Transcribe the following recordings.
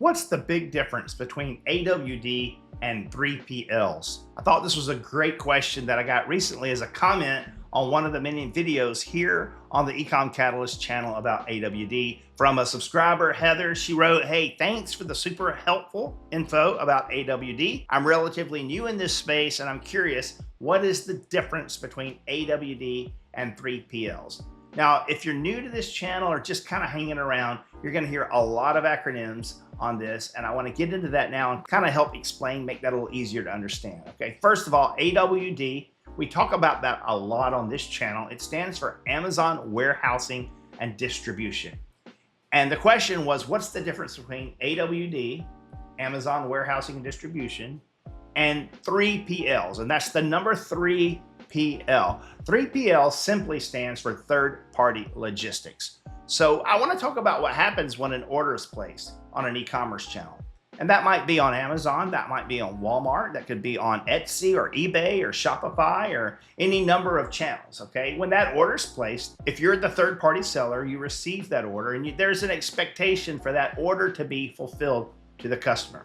What's the big difference between AWD and 3PLs? I thought this was a great question that I got recently as a comment on one of the many videos here on the Ecom Catalyst channel about AWD from a subscriber, Heather. She wrote, "Hey, thanks for the super helpful info about AWD. I'm relatively new in this space and I'm curious, what is the difference between AWD and 3PLs?" Now, if you're new to this channel or just kind of hanging around, you're going to hear a lot of acronyms on this, and I want to get into that now and kind of help explain, make that a little easier to understand. Okay, first of all, AWD, we talk about that a lot on this channel. It stands for Amazon Warehousing and Distribution. And the question was, what's the difference between AWD, Amazon Warehousing and Distribution, and 3PLs? And that's the number 3PL. 3PL simply stands for third-party logistics. So I want to talk about what happens when an order is placed on an e-commerce channel. And that might be on Amazon, that might be on Walmart, that could be on Etsy or eBay or Shopify or any number of channels, okay? When that order is placed, if you're the third-party seller, you receive that order and there's an expectation for that order to be fulfilled to the customer.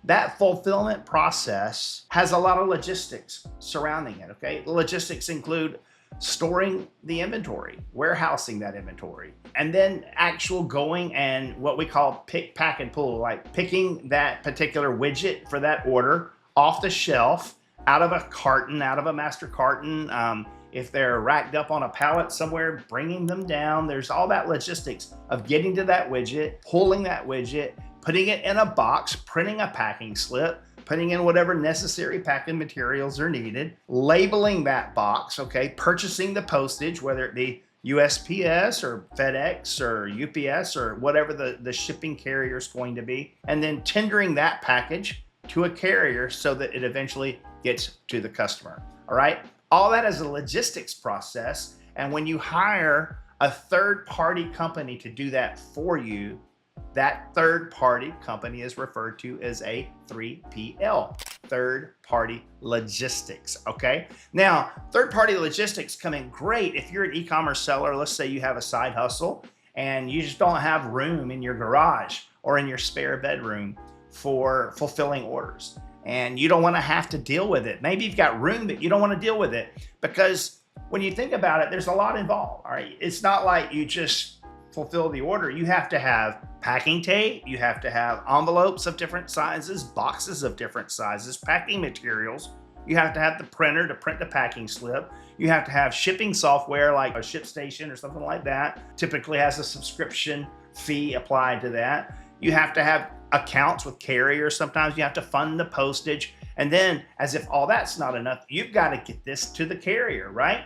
That fulfillment process has a lot of logistics surrounding it, okay? The logistics include storing the inventory, warehousing that inventory, and then actual going and what we call pick, pack, and pull, like picking that particular widget for that order off the shelf, out of a carton, out of a master carton. If they're racked up on a pallet somewhere, bringing them down. There's all that logistics of getting to that widget, pulling that widget, putting it in a box, printing a packing slip, putting in whatever necessary packing materials are needed, labeling that box, okay, purchasing the postage, whether it be USPS or FedEx or UPS or whatever the shipping carrier is going to be, and then tendering that package to a carrier so that it eventually gets to the customer, all right? All that is a logistics process, and when you hire a third-party company to do that for you, that third-party company is referred to as a 3PL, third-party logistics, okay? Now, third-party logistics come in great if you're an e-commerce seller. Let's say you have a side hustle and you just don't have room in your garage or in your spare bedroom for fulfilling orders. And you don't want to have to deal with it. Maybe you've got room, but you don't want to deal with it because when you think about it, there's a lot involved, all right? It's not like you just fulfill the order. You have to have packing tape, you have to have envelopes of different sizes, boxes of different sizes, packing materials. You have to have the printer to print the packing slip. You have to have shipping software like a ShipStation or something like that. Typically has a subscription fee applied to that. You have to have accounts with carriers. Sometimes you have to fund the postage. And then, as if all that's not enough, you've got to get this to the carrier, right?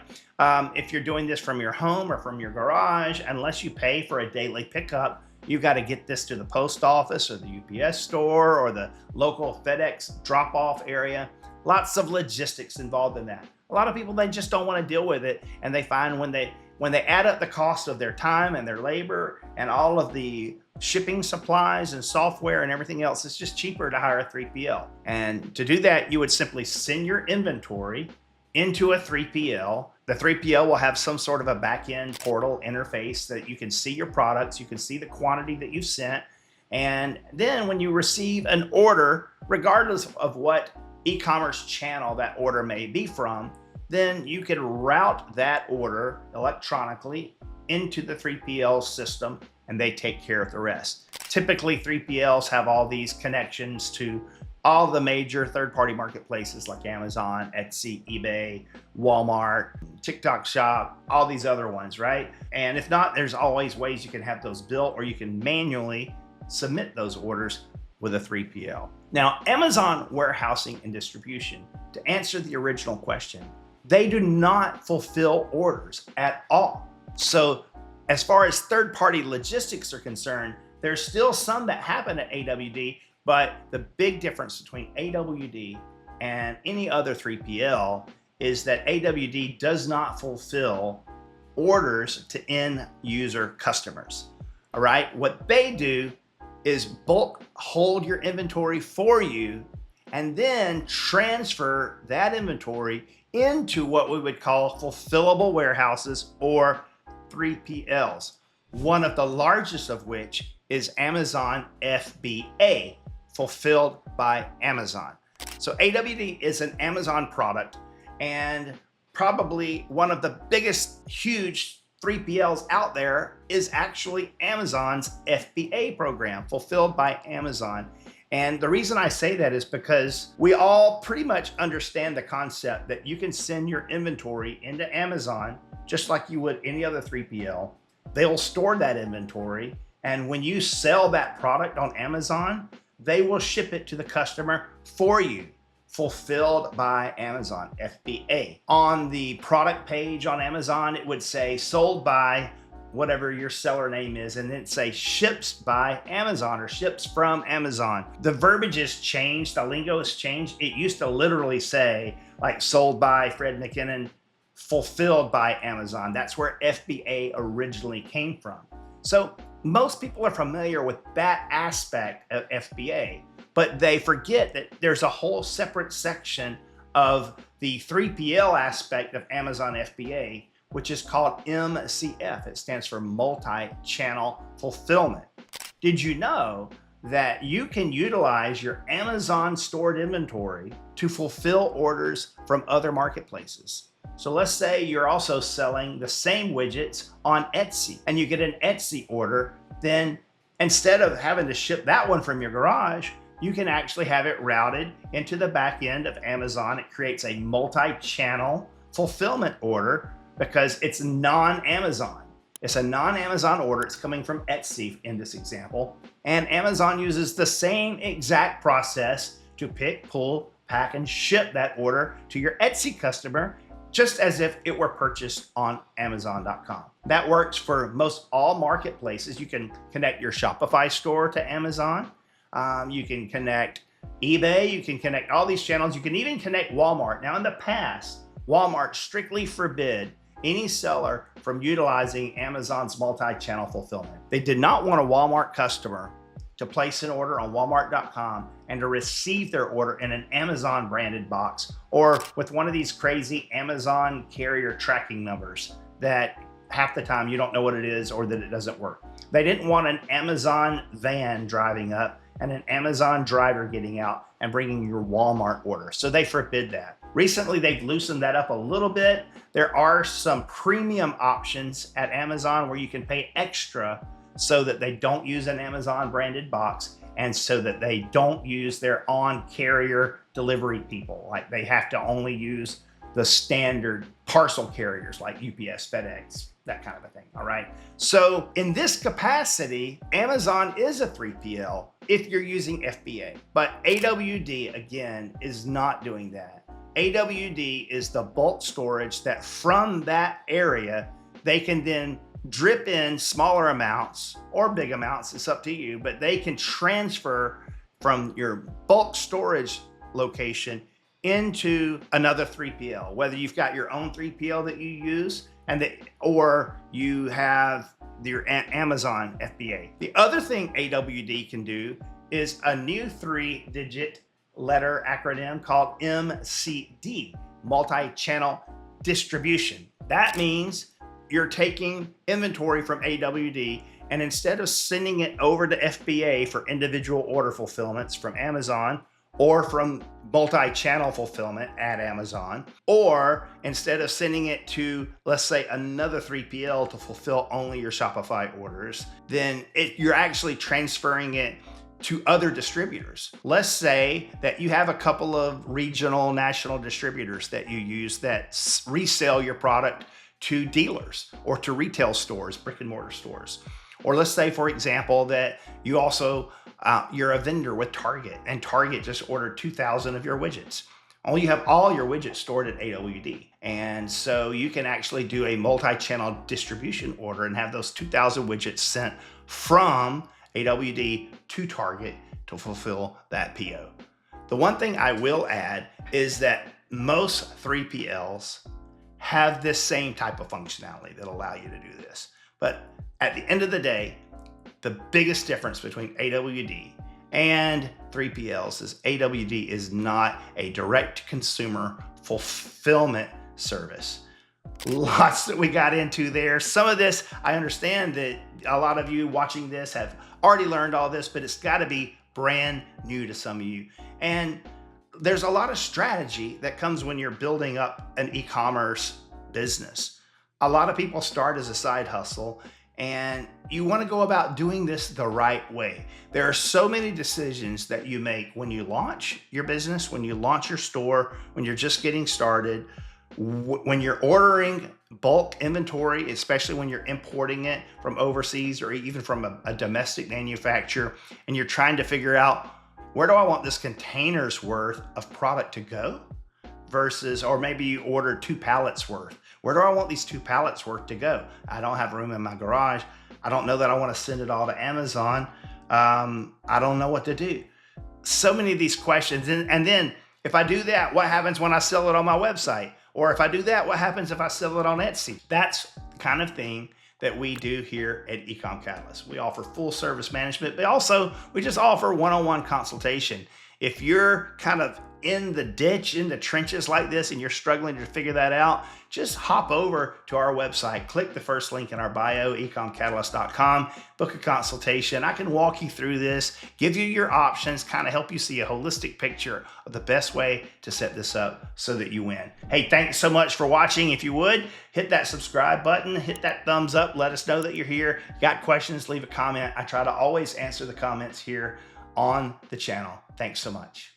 If you're doing this from your home or from your garage, unless you pay for a daily pickup, you've got to get this to the post office or the UPS store or the local FedEx drop-off area. Lots of logistics involved in that. A lot of people, they just don't want to deal with it, and they find when they add up the cost of their time and their labor and all of the shipping supplies and software and everything else, it's just cheaper to hire a 3PL. And to do that, you would simply send your inventory into a 3PL. The 3PL will have some sort of a back-end portal interface that you can see your products, you can see the quantity that you've sent. And then when you receive an order, regardless of what e-commerce channel that order may be from, then you can route that order electronically into the 3PL system and they take care of the rest. Typically, 3PLs have all these connections to all the major third-party marketplaces like Amazon, Etsy, eBay, Walmart, TikTok Shop, all these other ones, right? And if not, there's always ways you can have those built or you can manually submit those orders with a 3PL. Now, Amazon Warehousing and Distribution, to answer the original question, they do not fulfill orders at all. So as far as third-party logistics are concerned, there's still some that happen at AWD, but the big difference between AWD and any other 3PL is that AWD does not fulfill orders to end user customers. All right, what they do is bulk hold your inventory for you and then transfer that inventory into what we would call fulfillable warehouses or 3PLs, one of the largest of which is Amazon FBA, fulfilled by Amazon. So AWD is an Amazon product, and probably one of the biggest, huge 3PLs out there is actually Amazon's FBA program, fulfilled by Amazon. And the reason I say that is because we all pretty much understand the concept that you can send your inventory into Amazon just like you would any other 3PL. They'll store that inventory, and when you sell that product on Amazon, they will ship it to the customer for you, fulfilled by Amazon, FBA. On the product page on Amazon, it would say sold by whatever your seller name is, and then it say ships by Amazon or ships from Amazon. The verbiage has changed, the lingo has changed. It used to literally say like sold by Fred McKinnon, fulfilled by Amazon. That's where FBA originally came from. So most people are familiar with that aspect of FBA, but they forget that there's a whole separate section of the 3PL aspect of Amazon FBA, which is called MCF. It stands for multi-channel fulfillment. Did you know that you can utilize your Amazon stored inventory to fulfill orders from other marketplaces? So let's say you're also selling the same widgets on Etsy, and you get an Etsy order. Then instead of having to ship that one from your garage, you can actually have it routed into the back end of Amazon. It creates a multi-channel fulfillment order because it's non-Amazon. It's a non-Amazon order. It's coming from Etsy in this example. And Amazon uses the same exact process to pick, pull, pack, and ship that order to your Etsy customer, just as if it were purchased on Amazon.com. That works for most all marketplaces. You can connect your Shopify store to Amazon. You can connect eBay. You can connect all these channels. You can even connect Walmart. Now, in the past, Walmart strictly forbid any seller from utilizing Amazon's multi-channel fulfillment. They did not want a Walmart customer to place an order on Walmart.com and to receive their order in an Amazon branded box or with one of these crazy Amazon carrier tracking numbers that half the time you don't know what it is or that it doesn't work. They didn't want an Amazon van driving up and an Amazon driver getting out and bringing your Walmart order. So they forbid that. Recently, they've loosened that up a little bit. There are some premium options at Amazon where you can pay extra so that they don't use an Amazon branded box and so that they don't use their on-carrier delivery people. Like they have to only use the standard parcel carriers like UPS, FedEx, that kind of a thing, all right? So in this capacity, Amazon is a 3PL if you're using FBA, but AWD, again, is not doing that. AWD is the bulk storage that from that area, they can then drip in smaller amounts or big amounts, it's up to you, but they can transfer from your bulk storage location into another 3PL, whether you've got your own 3PL that you use or you have your Amazon FBA. The other thing AWD can do is a new 3-digit letter acronym called MCD, multi-channel distribution. That means you're taking inventory from AWD, and instead of sending it over to FBA for individual order fulfillments from Amazon or from multi-channel fulfillment at Amazon, or instead of sending it to, let's say, another 3PL to fulfill only your Shopify orders, then you're actually transferring it to other distributors. Let's say that you have a couple of regional, national distributors that you use that resell your product to dealers or to retail stores, brick and mortar stores. Or let's say, for example, that you also, you're a vendor with Target and Target just ordered 2,000 of your widgets. You have all your widgets stored at AWD. And so you can actually do a multi-channel distribution order and have those 2,000 widgets sent from AWD to Target to fulfill that PO. The one thing I will add is that most 3PLs have this same type of functionality that allow you to do this. But at the end of the day, the biggest difference between AWD and 3PLs is AWD is not a direct consumer fulfillment service. Lots that we got into there. Some of this, I understand that a lot of you watching this have already learned all this, but it's got to be brand new to some of you. And there's a lot of strategy that comes when you're building up an e-commerce business. A lot of people start as a side hustle, and you want to go about doing this the right way. There are so many decisions that you make when you launch your business, when you launch your store, when you're just getting started, when you're ordering bulk inventory, especially when you're importing it from overseas or even from a domestic manufacturer, and you're trying to figure out, where do I want this container's worth of product to go? Versus, or maybe you ordered 2 pallets worth. Where do I want these 2 pallets worth to go? I don't have room in my garage. I don't know that I want to send it all to Amazon. I don't know what to do. So many of these questions. And then if I do that, what happens when I sell it on my website? Or if I do that, what happens if I sell it on Etsy? That's the kind of thing that we do here at Ecom Catalyst. We offer full service management, but also we just offer one-on-one consultation. If you're kind of in the ditch, in the trenches like this, and you're struggling to figure that out, just hop over to our website, click the first link in our bio, ecomcatalyst.com, book a consultation. I can walk you through this, give you your options, kind of help you see a holistic picture of the best way to set this up so that you win. Hey, thanks so much for watching. If you would, hit that subscribe button, hit that thumbs up, let us know that you're here. Got questions, leave a comment. I try to always answer the comments here on the channel. Thanks so much.